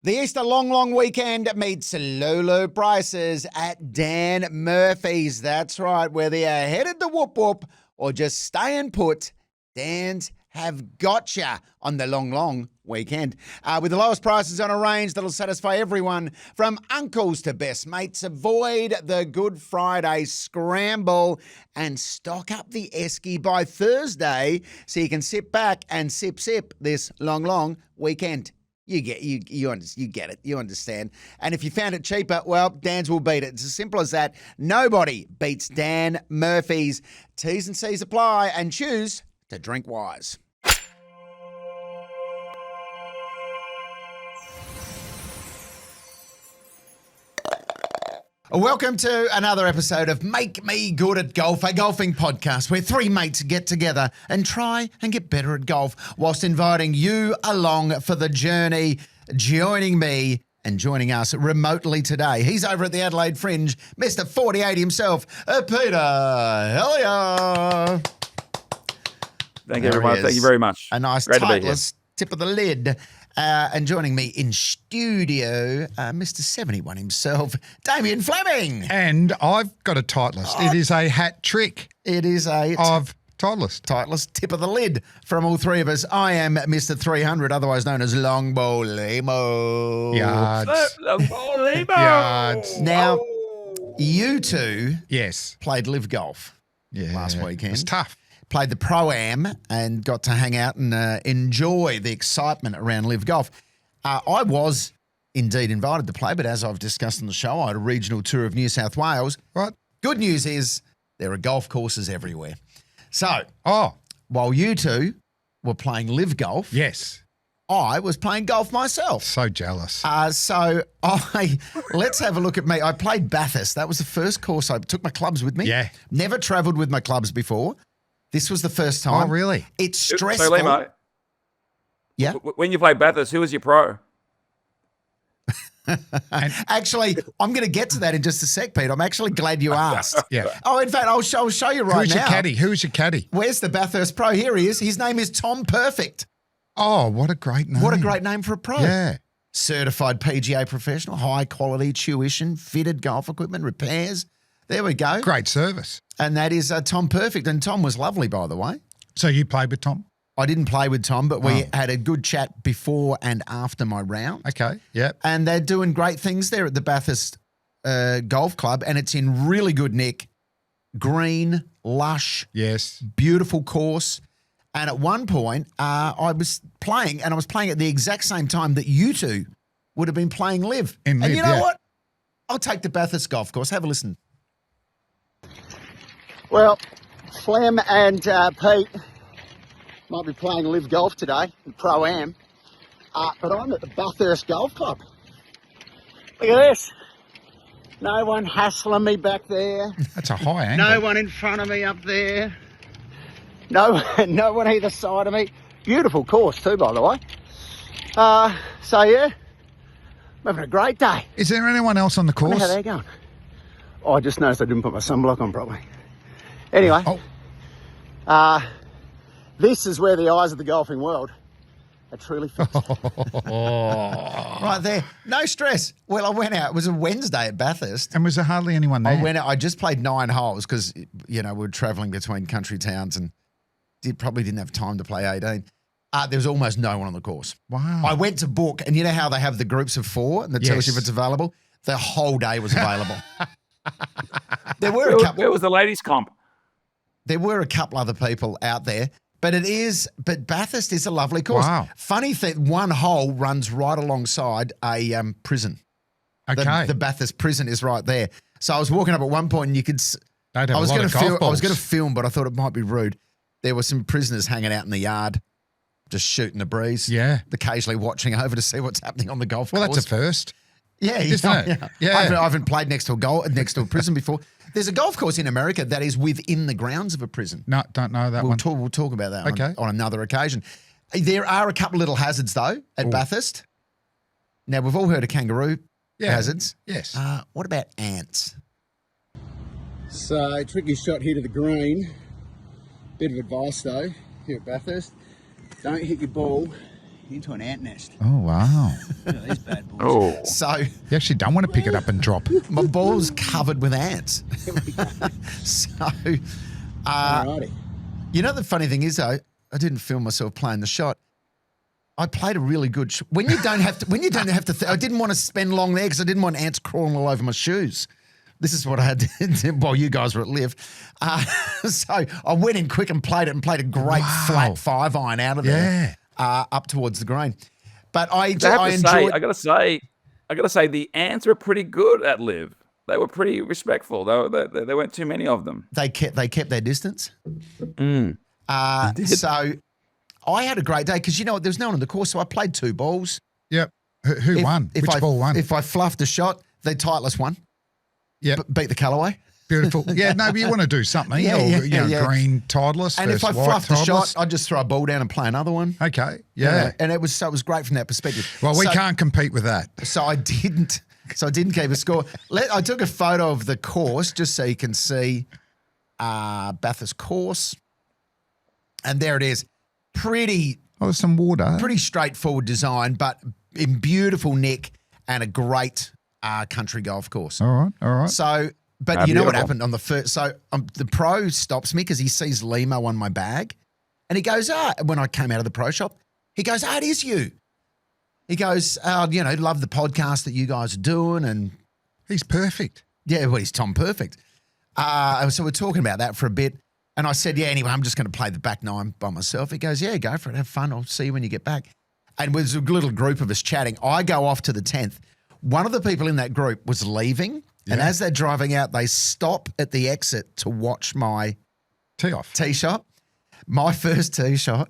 The Easter long weekend meets low prices at Dan Murphy's. That's right, whether you're headed to Whoop Whoop or just staying put, Dan's have gotcha on the long weekend. With the lowest prices on a range that'll satisfy everyone from uncles to best mates. Avoid the Good Friday scramble and stock up the esky by Thursday so you can sit back and sip this long weekend. You get it. You understand. And if you found it cheaper, well, Dan's will beat it. It's as simple as that. Nobody beats Dan Murphy's. T's and C's apply, and choose to drink wise. Welcome to another episode of Make Me Good at Golf, a golfing podcast where three mates get together and try and get better at golf whilst inviting you along for the journey. Joining me and joining us remotely today, he's over at the Adelaide Fringe, Mr. 48 himself, Peter Hellier. Thank you, everyone. Thank you very much. A nice tightless tip of the lid. And joining me in studio, Mr. 71 himself, Damien Fleming. And I've got a Titleist. It is a hat trick. It is a of Titleist. Titleist tip of the lid from all three of us. I am Mr. 300, otherwise known as Longbow Lehmo. Yards. Longbow Lehmo. Yards. Now, you two played live golf last weekend. It was tough. Played the Pro-Am and got to hang out and enjoy the excitement around live golf. I was indeed invited to play, but as I've discussed on the show, I had a regional tour of New South Wales. Right. Good news is there are golf courses everywhere. So, while you two were playing live golf, I was playing golf myself. So jealous. Let's have a look at me. I played Bathurst. That was the first course. I took my clubs with me. Yeah. Never travelled with my clubs before. This was the first time. Oh, really? It's stressful. So, Lehmo, when you played Bathurst, who was your pro? Actually, I'm going to get to that in just a sec, Pete. I'm actually glad you asked. Yeah. Oh, in fact, I'll show you right now. Who's your caddy? Where's the Bathurst pro? Here he is. His name is Tom Perfect. Oh, what a great name. What a great name for a pro. Yeah. Certified PGA professional, high quality tuition, fitted golf equipment, repairs. There we go. Great service. And that is Tom Perfect. And Tom was lovely, by the way. So you played with Tom? I didn't play with Tom, but we had a good chat before and after my round. Okay, yep. And they're doing great things there at the Bathurst Golf Club, and it's in really good nick. Green, lush, beautiful course. And at one point, I was playing, and I was playing at the exact same time that you two would have been playing live. And you know what? I'll take the Bathurst Golf Course. Have a listen. Well, Flem and Pete might be playing live golf today, in Pro-Am, but I'm at the Bathurst Golf Club. Look at this. No one hassling me back there. That's a high angle. No one in front of me up there. No one either side of me. Beautiful course too, by the way. So yeah, I'm having a great day. Is there anyone else on the course? How they're going. Oh, I just noticed I didn't put my sunblock on properly. Anyway, this is where the eyes of the golfing world are truly fixed. Right there. No stress. Well, I went out. It was a Wednesday at Bathurst. And was there hardly anyone there? I went out. I just played 9 holes because, we were travelling between country towns and probably didn't have time to play 18. There was almost no one on the course. Wow. I went to book, and you know how they have the groups of 4 and that tells you if it's available? The whole day was available. Where was the ladies' comp? There were a couple other people out there, but Bathurst is a lovely course. Wow. Funny thing, one hole runs right alongside a prison. Okay. The Bathurst prison is right there. So I was walking up at one point and you could I was going to film, but I thought it might be rude. There were some prisoners hanging out in the yard, just shooting the breeze. Yeah. Occasionally watching over to see what's happening on the golf course. Well, that's a first. Yeah, isn't it? Yeah. I haven't played next to a prison before. There's a golf course in America that is within the grounds of a prison. No, don't know that one. We'll talk about that on another occasion. There are a couple little hazards, though, at Bathurst. Now, we've all heard of kangaroo hazards. Yes. What about ants? So, tricky shot here to the green. Bit of advice, though, here at Bathurst. Don't hit your ball into an ant nest. Oh, wow. Look at these bad boys. Oh. So You actually don't want to pick it up and drop. my ball's covered with ants. So, Alrighty. you know, the funny thing is, though, I didn't film myself playing the shot. I played a really good shot. When you don't have to, I didn't want to spend long there because I didn't want ants crawling all over my shoes. This is what I had to do while you guys were at Live. So I went in quick and played a great flat 5-iron out of there up towards the green. But I enjoyed. I gotta say, the ants were pretty good at Live. They were pretty respectful. There weren't too many of them. They kept their distance. Mm. So I had a great day because, you know what, there was no one on the course, so I played 2 balls. Yep. Who won? Which ball won? If I fluffed a shot, the Titleist won. Yep. Beat the Callaway. Beautiful. Yeah, no, but you want to do something. Green Titleist And if I white fluffed a Titleist. shot, I'd just throw a ball down and play another one. Okay, yeah. And it was great from that perspective. Well, we can't compete with that. So I didn't keep a score. I took a photo of the course just so you can see Bathurst course. And there it is. Pretty there's some water. Pretty straightforward design, but in beautiful nick and a great country golf course. All right. So, but you know what happened on the first? So the pro stops me because he sees Lehmo on my bag, and he goes, when I came out of the pro shop, he goes, it is you. He goes, love the podcast that you guys are doing, and he's perfect. Yeah, well, he's Tom Perfect. So we're talking about that for a bit. And I said, anyway, I'm just going to play the back 9 by myself. He goes, yeah, go for it. Have fun. I'll see you when you get back. And there's a little group of us chatting. I go off to the 10th. One of the people in that group was leaving. Yeah. And as they're driving out, they stop at the exit to watch my tee shot. My first tee shot,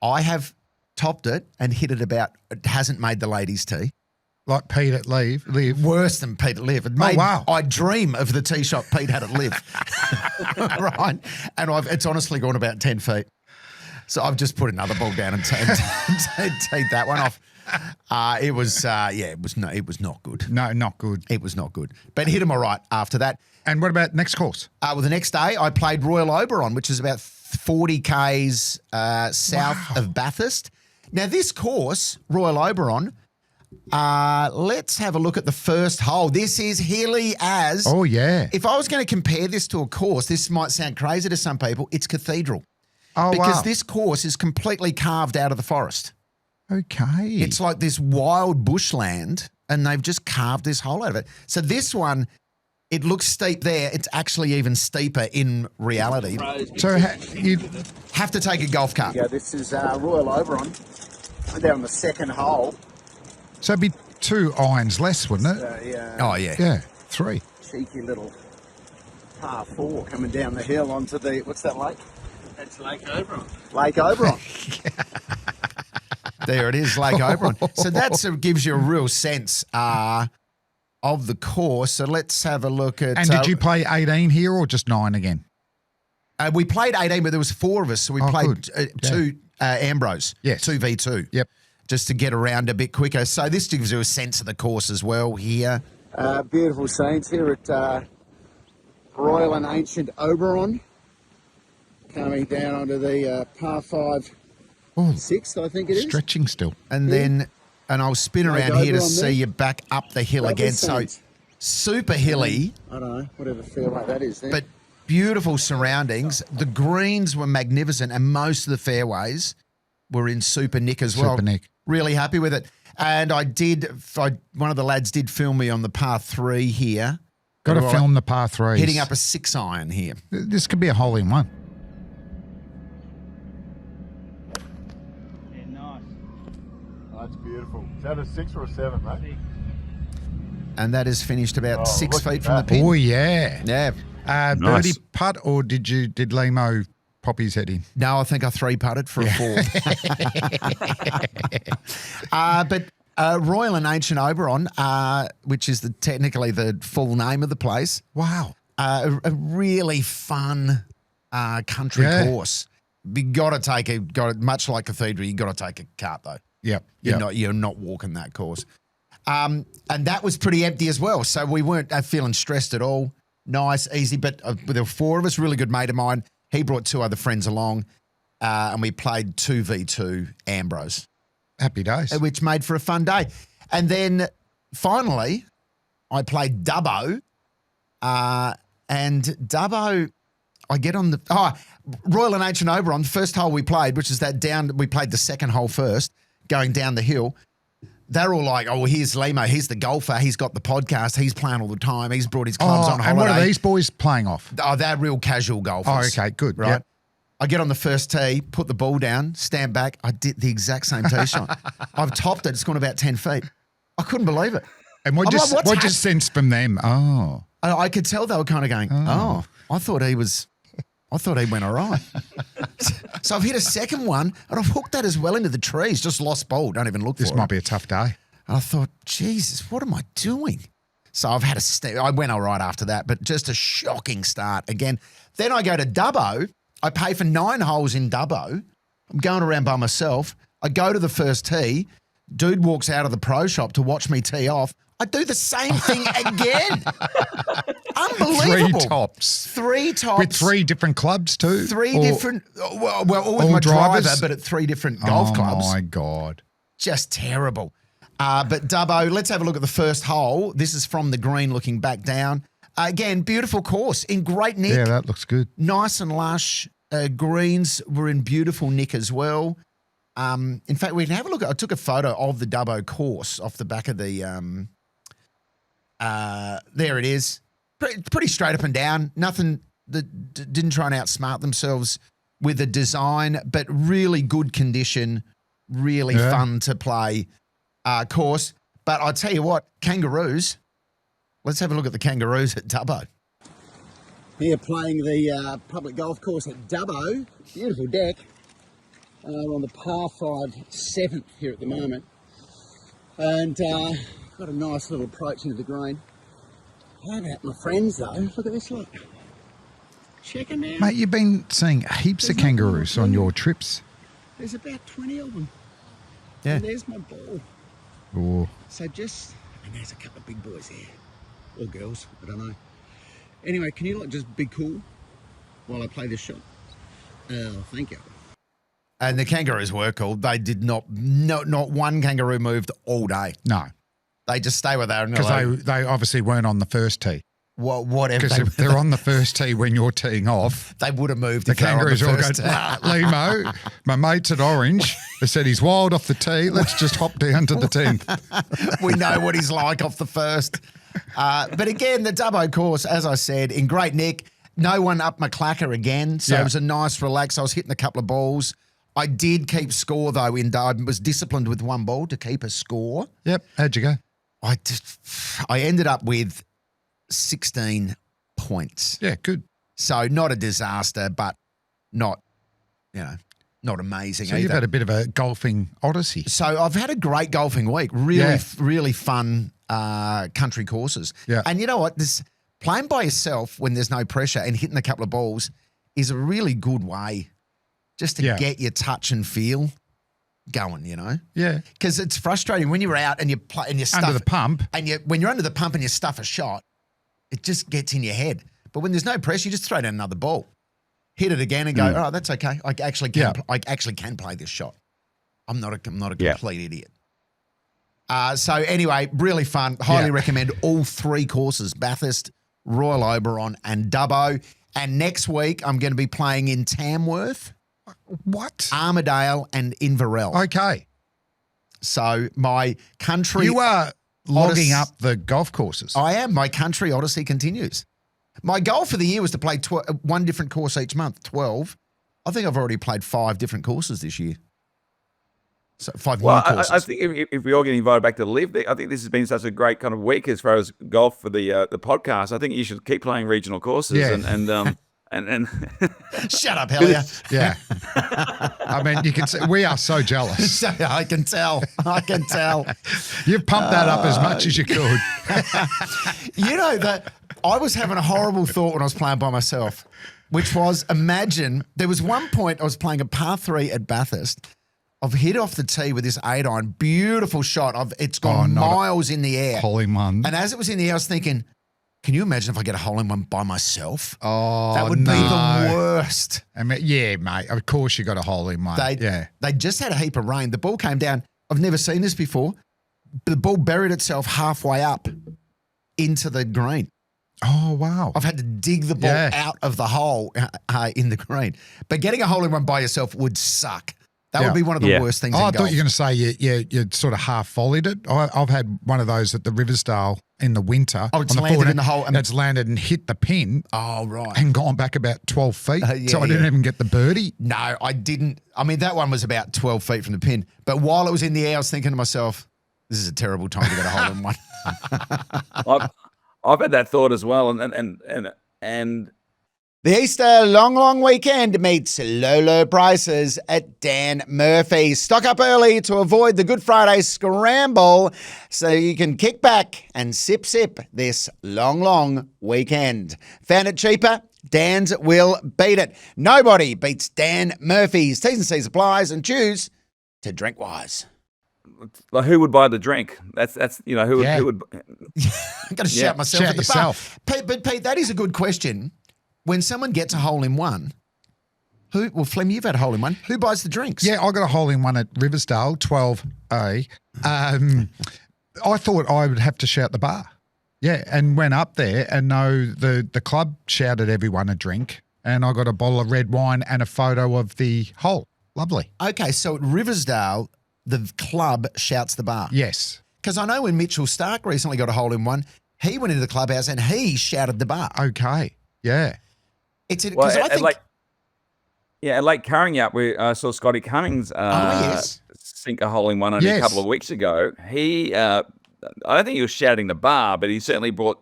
I have topped it and hit it it hasn't made the ladies' tee. Like Pete at Live. Worse than Pete at Live. Wow. I dream of the tee shot Pete had at Live. Right? And it's honestly gone about 10 feet. So I've just put another ball down and teed that one off. It was not good. No, not good. It was not good. But hit him all right after that. And what about next course? Well, the next day I played Royal Oberon, which is about 40 Ks south of Bathurst. Now this course, Royal Oberon, let's have a look at the first hole. This is hilly as... Oh, yeah. If I was going to compare this to a course, this might sound crazy to some people, it's Cathedral. Oh, because this course is completely carved out of the forest. Okay. It's like this wild bushland, and they've just carved this hole out of it. So this one, it looks steep there. It's actually even steeper in reality. So you have to take a golf cart. Yeah, this is Royal Oberon. We're down the second hole. So it'd be 2 irons less, wouldn't it? Oh, yeah. Yeah, 3. Cheeky little par 4 coming down the hill onto the, what's that lake? That's Lake Oberon. Lake Oberon. There it is, Lake Oberon. So that gives you a real sense of the course. So let's have a look at... And did you play 18 here or just 9 again? We played 18, but there was 4 of us. So we played 2 Ambrose. Yes. 2v2. Yep. Just to get around a bit quicker. So this gives you a sense of the course as well here. Beautiful scenes here at Royal and Ancient Oberon. Coming down onto the par 5, 6th, I think it is. Stretching still. And I'll spin around here to see you back up the hill again. So super hilly. I don't know, whatever fairway that is there. But beautiful surroundings. The greens were magnificent, and most of the fairways were in super nick as well. Super nick. Really happy with it. And one of the lads did film me on the par 3 here. Got to film the par 3s. Hitting up a 6-iron here. This could be a hole in one. Yeah, nice. Oh, that's beautiful. Is that a 6 or a 7, mate? And that is finished about 6 feet from the pin. Oh, yeah. Yeah. Birdie Nice. putt, or did Lehmo pop his head in? No, I think I 3-putted for a 4. But Royal and Ancient Oberon, which is technically the full name of the place. Wow. A really fun country course. You got to much like Cathedral, you got to take a cart though. Yep. You're not walking that course. And that was pretty empty as well. So we weren't feeling stressed at all. Nice, easy. But there were 4 of us, really good mate of mine. He brought 2 other friends along, and we played 2v2 Ambrose. Happy days. Which made for a fun day. And then finally, I played Dubbo. And Dubbo, I get on the Royal and H and Oberon, first hole we played, which is that down. We played the second hole first, going down the hill. They're all like, "Oh, here's Lehmo. He's the golfer. He's got the podcast. He's playing all the time. He's brought his clubs on holiday." And what are these boys playing off? Oh, they're real casual golfers. Oh, okay, good. Right. Yep. I get on the first tee, put the ball down, stand back. I did the exact same tee shot. I've topped it. It's gone about 10 feet. I couldn't believe it. And what I'm like, what's just sensed from them? Oh. I could tell they were kind of going, I thought he went all right. So I've hit a second one, and I've hooked that as well into the trees. Just lost ball. Don't even look for it. This might be a tough day. And I thought, Jesus, what am I doing? So I've had I went all right after that, but just a shocking start again. Then I go to Dubbo. I pay for 9 holes in Dubbo. I'm going around by myself. I go to the first tee. Dude walks out of the pro shop to watch me tee off. I do the same thing again. Unbelievable. 3 tops. 3 tops. With 3 different clubs too? Different, all with all my drivers? driver, but at 3 different golf clubs. Oh, my God. Just terrible. But Dubbo, let's have a look at the first hole. This is from the green looking back down. Again, beautiful course in great nick. Yeah, that looks good. Nice and lush. Greens were in beautiful nick as well. In fact, we can have a look. I took a photo of the Dubbo course off the back of the there it is. Pretty straight up and down. Nothing that didn't try and outsmart themselves with the design, but really good condition, really fun to play course. But I'll tell you what, kangaroos. Let's have a look at the kangaroos at Dubbo. Here playing the public golf course at Dubbo. Beautiful deck. We're on the par 5 7th here at the moment. And got a nice little approach into the green. How about my friends though? Look at this, look. Check them out. Mate, you've been seeing heaps of kangaroos on your trips. There's about 20 of them. Yeah. And there's my ball. Oh. So and there's a couple of big boys there. Or girls, I don't know. Anyway, can you just be cool while I play this shot? Oh, thank you. And the kangaroos were cool. They did not one kangaroo moved all day. No. They just stay where they are. Because they obviously weren't on the first tee. Whatever. Because if they're on the first tee when you're teeing off, they would have moved. the if they were on kangaroos all go, first tee. Lehmo, my mate's at Orange. They said he's wild off the tee. Let's just hop down to the 10th. We know what he's like off the first. But again, the Dubbo course, as I said, in great nick. No one up my clacker again. So it was a nice relax. I was hitting a couple of balls. I did keep score, though. I was disciplined with 1 ball to keep a score. Yep. How'd you go? I ended up with 16 points. Yeah, good. So not a disaster, but not amazing So either. you've had a bit of a golfing odyssey. So I've had a great golfing week. Really fun country courses. Yeah. And you know what? This playing by yourself when there's no pressure and hitting a couple of balls is a really good way just to get your touch and feel going, you know? Yeah. Because it's frustrating when you're out and you play and you stuff Under the pump. and when you're under the pump and you stuff a shot, it just gets in your head. But when there's no pressure, you just throw down another ball, hit it again, and go, "Oh, that's okay. I actually can play this shot. I'm not a complete idiot." So anyway, really fun. Highly recommend all 3 courses: Bathurst, Royal Oberon, and Dubbo. And next week, I'm going to be playing in Tamworth, What? Armidale, and Inverell. Okay. So my country. You are logging Odyssey- up the golf courses. I am. My country odyssey continues. My goal for the year was to play 1 different course each month, 12. I think I've already played 5 different courses this year. So 5 new courses. I think if we all get invited back to Live, I think this has been such a great kind of week as far as golf for the podcast. I think you should keep playing regional courses and Shut up, Hellier. Yeah. I mean, you can see, we are so jealous. I can tell. You've pumped that up as much as you could. You know that I was having a horrible thought when I was playing by myself, which was, imagine there was one point I was playing a par 3 at Bathurst. I've hit off the tee with this 8-iron, beautiful shot. It's gone miles in the air. Hole in one. And as it was in the air, I was thinking, can you imagine if I get a hole in one by myself? Oh, that would be the worst. I mean, yeah, mate. Of course you got a hole in one. They just had a heap of rain. The ball came down. I've never seen this before. the ball buried itself halfway up into the green. Oh, wow. I've had to dig the ball out of the hole in the green. But getting a hole-in-one by yourself would suck. That would be one of the worst things in golf. I thought you were going to say you sort of half volleyed it. I've had one of those at the Riversdale in the winter. Oh, it's landed in the hole. It's landed and hit the pin. Oh, right. And gone back about 12 feet. So I didn't even get the birdie. No, I didn't. I mean, that one was about 12 feet from the pin. But while it was in the air, I was thinking to myself, this is a terrible time to get a hole-in-one. I've had that thought as well, and the Easter long weekend meets low prices at Dan Murphy's. Stock up early to avoid the Good Friday scramble so you can kick back and sip this long weekend. Found it cheaper? Dan's will beat it. Nobody beats Dan Murphy's. T's and C's applies, and choose to drink wise. Like, who would buy the drink? That's who would. I'm going to shout myself shout at the yourself. bar. But Pete, that is a good question. When someone gets a hole-in-one, Flem, you've had a hole-in-one. Who buys the drinks? Yeah, I got a hole-in-one at Riversdale, 12A. I thought I would have to shout the bar. Yeah, and went up there, and no, the club shouted everyone a drink, and I got a bottle of red wine and a photo of the hole. Lovely. Okay, so at Riversdale, the club shouts the bar. Yes. Because I know when Mitchell Stark recently got a hole-in-one, he went into the clubhouse and he shouted the bar. Okay, yeah. It's because I think... at Lake Currinyup, we saw Scotty Cummings sink a hole-in-one only a couple of weeks ago. He, I don't think he was shouting the bar, but he certainly brought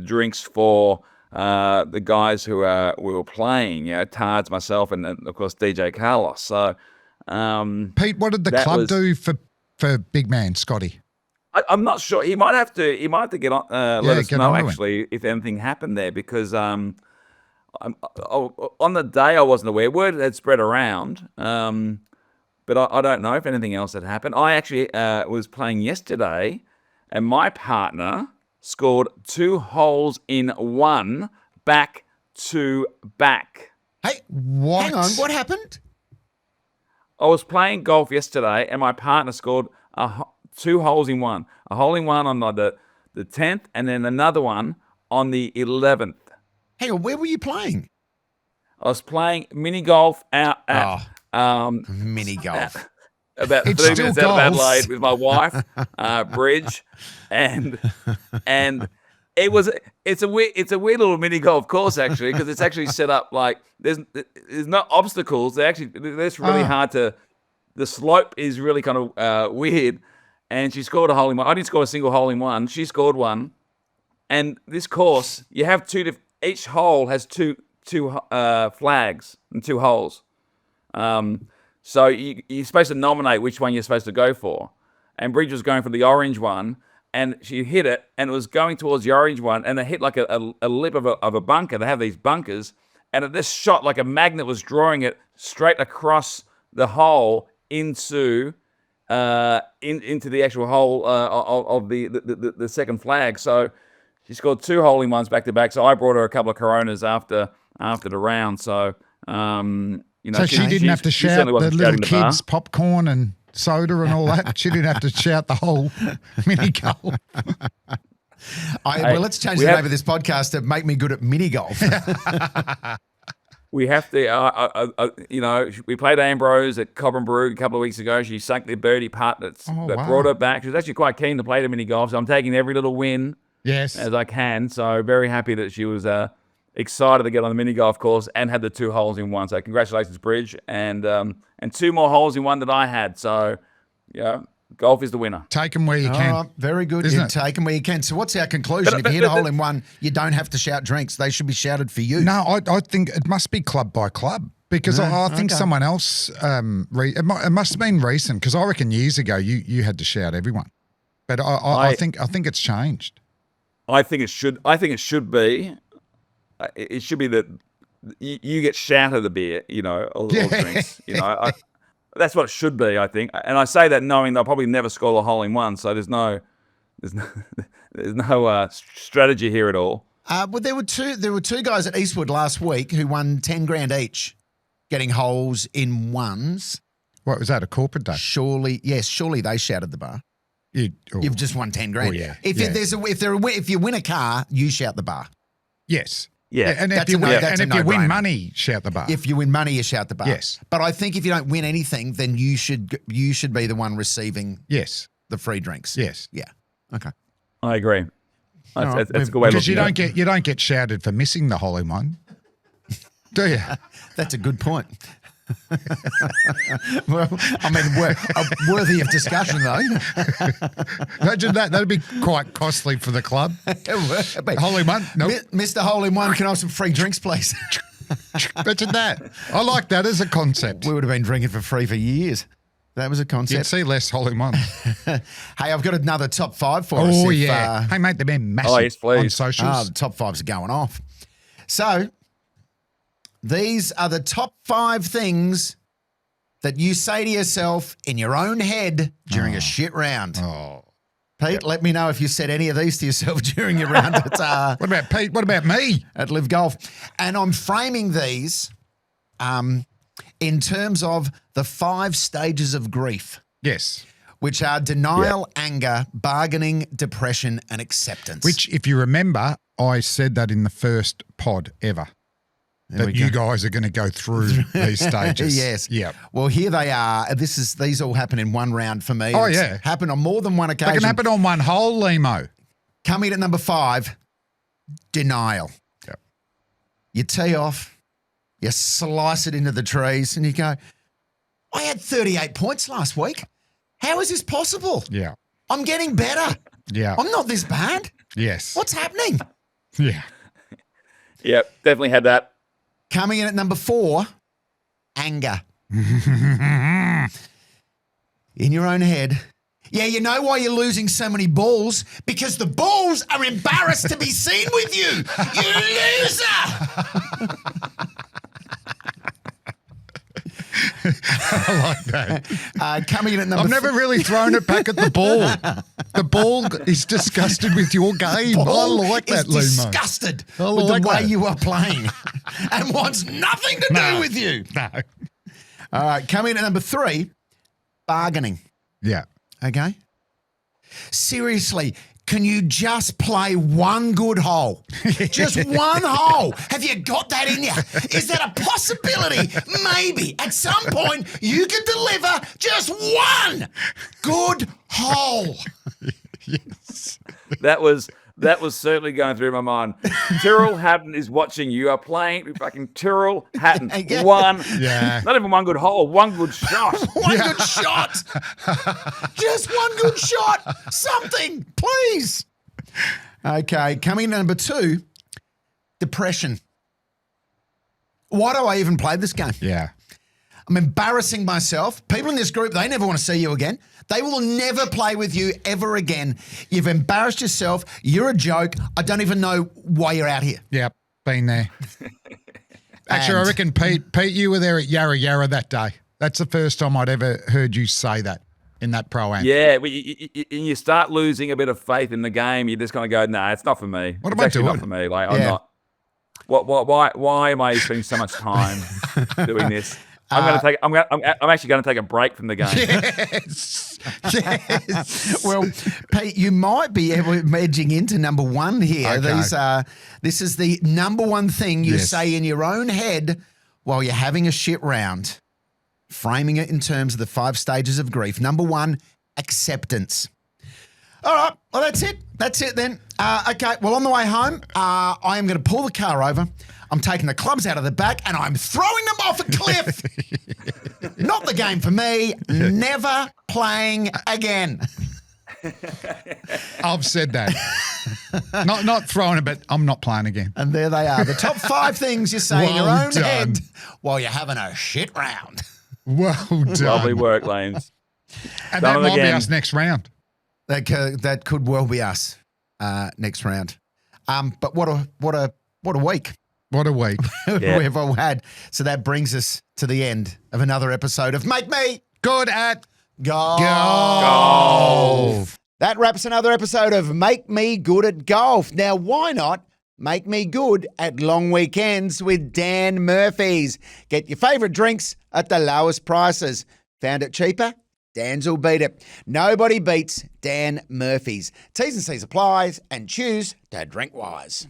drinks for the guys who we were playing, Tards, myself, and of course DJ Carlos. So, Pete, what did the club do for big man Scotty? I'm not sure. He might have to get on. Let us know actually if anything happened there, because on the day I wasn't aware. Word had spread around, but I don't know if anything else had happened. I actually was playing yesterday, and my partner scored 2 holes in 1 back to back. Hey, what? Hang on, what happened? I was playing golf yesterday, and my partner scored 2 holes in 1. A hole in 1 on the 10th, and then another one on the 11th. Hang on, where were you playing? I was playing mini golf out at mini golf. About 3 minutes out of Adelaide with my wife, Bridge, and it's a weird little mini golf course actually, because it's actually set up like there's no obstacles. That's really hard to. The slope is really kind of weird, and she scored a hole in 1. I didn't score a single hole in 1. She scored 1, and this course you have 2. Each hole has two flags and 2 holes. So you're supposed to nominate which one you're supposed to go for. And Bridge was going for the orange one, and she hit it, and it was going towards the orange one, and it hit like a lip of a bunker. They have these bunkers, and it just shot like a magnet was drawing it straight across the hole into the actual hole of the second flag. So she scored 2 hole-in-ones back to back. So I brought her a couple of Coronas after the round. So so she didn't have to shout the little kids popcorn and soda and all that. She didn't have to shout the whole mini golf. Well, let's change the name of this podcast to Make Me Good at Mini Golf. We have to, we played Ambrose at Cobram Brew a couple of weeks ago. She sunk the birdie putt that brought her back. She was actually quite keen to play the mini golf, so I'm taking every little win as I can. So very happy that she was excited to get on the mini golf course and had the 2 holes in 1. So congratulations, Bridge, and 2 more holes in 1 that I had. So golf is the winner. Take them where you can. Very good. Take them where you can. So what's our conclusion? If you hit a hole in 1, you don't have to shout drinks. They should be shouted for you. No, I think it must be club by club, because I think someone else, it must have been recent, because I reckon years ago you had to shout everyone. But I think it's changed. I think it should be. It should be that you get shouted a beer, all drinks. That's what it should be, I think. And I say that knowing they'll probably never score a hole in 1, so there's no strategy here at all. Well, there were two guys at Eastwood last week who won 10 grand each, getting holes in 1s. What was that, a corporate day? Surely they shouted the bar. You've just won 10 grand. Oh, yeah. If you win a car, you shout the bar. Yes. Yeah. And That's if you a no- win, that's and a if you win no-brainer. money, shout the bar. If you win money, you shout the bar. Yes. But I think if you don't win anything, then you should be the one receiving Yes. the free drinks. Yes. Yeah. Okay. I agree. All right. That's a good way of Because looking at it. you don't get shouted for missing the hole in one, do you? That's a good point. Well, I mean, worthy of discussion, though. Imagine that. That'd be quite costly for the club. Hole in one? Nope. Mr. Hole in One, can I have some free drinks, please? Imagine that. I like that as a concept. We would have been drinking for free for years. That was a You'd concept. see less hole in one. Hey, I've got another top 5 for us. Oh, if, yeah. Hey, mate, they've been massive yes, please. on socials. the top 5s are going off. So, these are the top 5 things that you say to yourself in your own head during a shit round. Oh. Pete, let me know if you said any of these to yourself during your round What about Pete? What about me? at Live Golf. And I'm framing these in terms of the 5 stages of grief, Yes. which are denial, anger, bargaining, depression, and acceptance. Which, if you remember, I said that in the first pod ever. There we That you go. guys are going to go through these stages. Yes. Yep. Well, here they are. These all happen in one round for me. Oh, It's yeah. happened on more than one They occasion. can happen on one hole, Lehmo. Coming at number 5, denial. Yep. You tee off, you slice it into the trees, and you go, I had 38 points last week. How is this possible? Yeah. I'm getting better. Yeah. I'm not this bad. Yes. What's happening? Yeah. Yep, definitely had that. Coming in at number 4, anger. In your own head. Yeah, you know why you're losing so many balls? Because the balls are embarrassed to be seen with you. You loser. I like that. Coming in at number I've never really thrown it back at the ball. The ball is disgusted with your game. Ball I like that, is Lehmo. disgusted I with like the way that. you are playing and wants nothing to do with you. No. All right, coming in at number 3, bargaining. Yeah. Okay? Seriously, can you just play one good hole? Just one hole. Have you got that in you? Is that a possibility? Maybe at some point you can deliver just one good hole. Yes. That was certainly going through my mind. Tyrrell Hatton is watching. You are playing fucking Tyrrell Hatton. Yeah. One, Yeah. not even one good hole, one good shot. One good shot. Just one good shot. Something, please. Okay, coming in at number 2, depression. Why do I even play this game? Yeah. I'm embarrassing myself. People in this group, they never want to see you again. They will never play with you ever again. You've embarrassed yourself. You're a joke. I don't even know why you're out here. Yep. Been there. Actually, I And- reckon, Pete, you were there at Yarra Yarra that day. That's the first time I'd ever heard you say that in that pro-am. Yeah, well, you start losing a bit of faith in the game. You just kind of go, nah, it's not for me. What It's am I actually doing? Not for me. Like, I'm Yeah. not. Why am I spending so much time doing this? I'm actually going to take a break from the game. Yes. Yes. Well, Pete, you might be edging into number 1 here. Okay. This is the number 1 thing you Yes. say in your own head while you're having a shit round. Framing it in terms of the 5 stages of grief. Number 1, acceptance. All right. Well, that's it. That's it then. Okay. Well, on the way home, I am going to pull the car over. I'm taking the clubs out of the back and I'm throwing them off a cliff. Not the game for me. Never playing again. I've said that. Not throwing it, but I'm not playing again. And there they are. The top 5 things you say in your Well own done. head while you're having a shit round. Well done. Lovely work, Lanes. And Done that it might be again. us next round. That could well be us next round. But what a week What a week. Yeah. we've all had. So that brings us to the end of another episode of Make Me Good at Golf. golf. That wraps another episode of Make Me Good at Golf. Now, why not make me good at long weekends with Dan Murphy's? Get your favourite drinks at the lowest prices. Found it cheaper? Dan's will beat it. Nobody beats Dan Murphy's. T's and C's applies, and choose to drink wise.